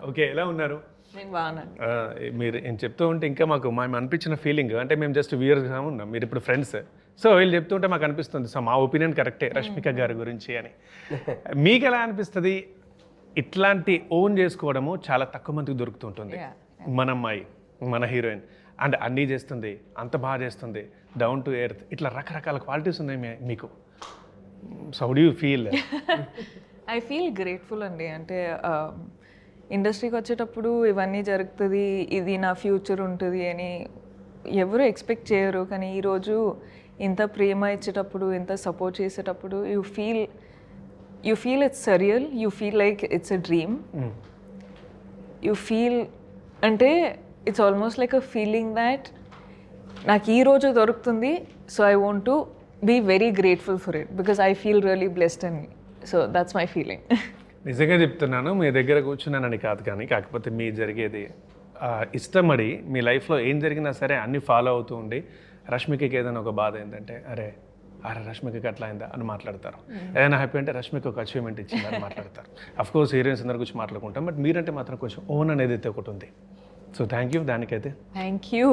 Okay, ఎలా ఉన్నారు? నేను బాగున్నాను. మీరు ఏం చెప్తూ ఉంటే ఇంకా మాకు మేము అనిపించిన ఫీలింగ్ అంటే మేము జస్ట్ వ్యూయర్స్గా ఉన్నాం, మీరు ఇప్పుడు ఫ్రెండ్స్. సో వీళ్ళు చెప్తుంటే మాకు అనిపిస్తుంది, సో మా ఒపీనియన్ కరెక్టే రష్మిక గారి గురించి అని. మీకు ఎలా అనిపిస్తుంది? ఇట్లాంటి ఓన్ చేసుకోవడము చాలా తక్కువ మందికి దొరుకుతుంటుంది. మన అమ్మాయి, మన హీరోయిన్ అండ్ అన్నీ చేస్తుంది, అంత బాగా చేస్తుంది, డౌన్ టు ఎర్త్, ఇట్లా రకరకాల క్వాలిటీస్ ఉన్నాయి మీకు. So how do you feel? I feel grateful అండి. అంటే ఇండస్ట్రీకి వచ్చేటప్పుడు ఇవన్నీ జరుగుతుంది, ఇది నా ఫ్యూచర్ ఉంటుంది అని ఎవరు ఎక్స్పెక్ట్ చేయరు. కానీ ఈరోజు ఇంత ప్రేమ ఇచ్చేటప్పుడు, ఇంత సపోర్ట్ చేసేటప్పుడు you feel it's surreal, you feel like it's a dream. You feel అంటే it's almost like a feeling that నాకు ఈ రోజు దొరుకుతుంది, so I want to be very grateful for it because I feel really blessed and so that's my feeling. నిజంగా చెప్తున్నాను, మీ దగ్గర కూర్చున్నానని కాదు, కానీ కాకపోతే మీ జరిగేది ఇష్టపడి మీ లైఫ్లో ఏం జరిగినా సరే అన్నీ ఫాలో అవుతూ ఉండి, రష్మికకి ఏదైనా ఒక బాధ ఏంటంటే అరే రష్మికకి అట్లా అయిందా అని మాట్లాడతారు. ఏదైనా హ్యాపీ అంటే రష్మిక ఒక అచీవ్మెంట్ ఇచ్చింది అని మాట్లాడతారు. అఫ్కోర్స్ హీరోయిన్స్ అందరి గురించి మాట్లాడుకుంటాం, బట్ మీరంటే మాత్రం కొంచెం ఓన్ అనేది అయితే ఒకటి ఉంది. సో థ్యాంక్ యూ దానికైతే. Thank you.